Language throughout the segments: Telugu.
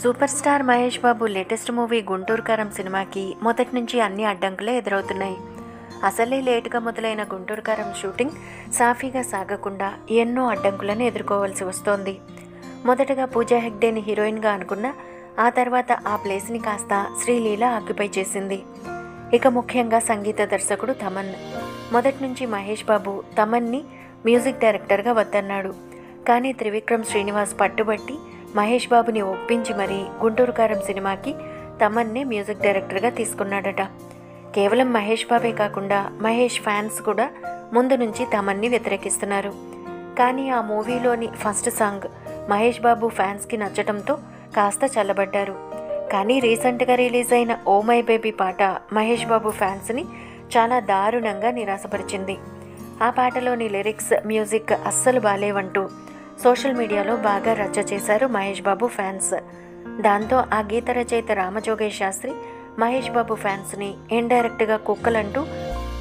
Super star Mahesh Babu latest movie Guntur కారం సినిమాకి మొదటి నుంచి అన్ని అడ్డంకులే ఎదురవుతున్నాయి. అసలే లేటుగా మొదలైన గుంటూరు కారం షూటింగ్ సాఫీగా సాగకుండా ఎన్నో అడ్డంకులను ఎదుర్కోవాల్సి వస్తోంది. మొదటగా పూజా హెగ్డేని హీరోయిన్గా అనుకున్న ఆ తర్వాత ఆ ప్లేస్ని కాస్త శ్రీలీల ఆక్యుపై చేసింది. ఇక ముఖ్యంగా సంగీత దర్శకుడు తమన్ మొదటి నుంచి మహేష్ బాబు తమన్ని మ్యూజిక్ డైరెక్టర్గా వద్దన్నాడు. కానీ త్రివిక్రమ్ శ్రీనివాస్ పట్టుబట్టి మహేష్ బాబుని ఒప్పించి మరీ గుంటూరు కారం సినిమాకి తమన్నే మ్యూజిక్ డైరెక్టర్గా తీసుకున్నాడట. కేవలం మహేష్ బాబే కాకుండా మహేష్ ఫ్యాన్స్ కూడా ముందు నుంచి తమన్ని వ్యతిరేకిస్తున్నారు. కానీ ఆ మూవీలోని ఫస్ట్ సాంగ్ మహేష్ బాబు ఫ్యాన్స్కి నచ్చటంతో కాస్త చల్లబడ్డారు. కానీ రీసెంట్గా రిలీజ్ అయిన ఓ మై బేబీ పాట మహేష్ బాబు ఫ్యాన్స్ని చాలా దారుణంగా నిరాశపరిచింది. ఆ పాటలోని లిరిక్స్, మ్యూజిక్ అస్సలు బాలేవంటూ సోషల్ మీడియాలో బాగా రచ్చ చేశారు మహేష్ బాబు ఫ్యాన్స్. దాంతో ఆ గీత రచయిత రామజోగేష్ శాస్త్రి మహేష్ బాబు ఫ్యాన్స్ని ఇండైరెక్ట్గా కుక్కలంటూ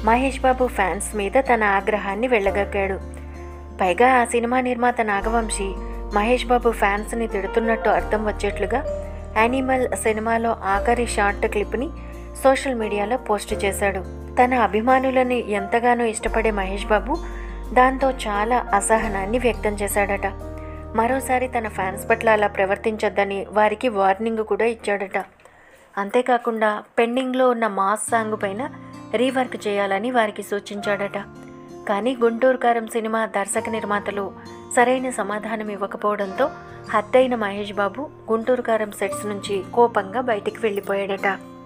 మహేష్ బాబు ఫ్యాన్స్ మీద తన ఆగ్రహాన్ని వెళ్ళగక్కాడు. పైగా ఆ సినిమా నిర్మాత నాగవంశీ మహేష్ బాబు ఫ్యాన్స్ని తిడుతున్నట్టు అర్థం వచ్చేట్లుగా యానిమల్ సినిమాలో ఆఖరి షార్ట్ క్లిప్ని సోషల్ మీడియాలో పోస్ట్ చేశాడు. తన అభిమానులని ఎంతగానో ఇష్టపడే మహేష్ బాబు దాంతో చాలా అసహనాన్ని వ్యక్తం చేశాడట. మరోసారి తన ఫ్యాన్స్ పట్ల అలా ప్రవర్తించొద్దని వారికి వార్నింగ్ కూడా ఇచ్చాడట. అంతేకాకుండా పెండింగ్లో ఉన్న మాస్ సాంగ్ పైన రీవర్క్ చేయాలని వారికి సూచించాడట. కానీ గుంటూరు కారం సినిమా దర్శక నిర్మాతలు సరైన సమాధానం ఇవ్వకపోవడంతో హత్తైన మహేష్ బాబు గుంటూరు కారం సెట్స్ నుంచి కోపంగా బయటికి వెళ్ళిపోయాడట.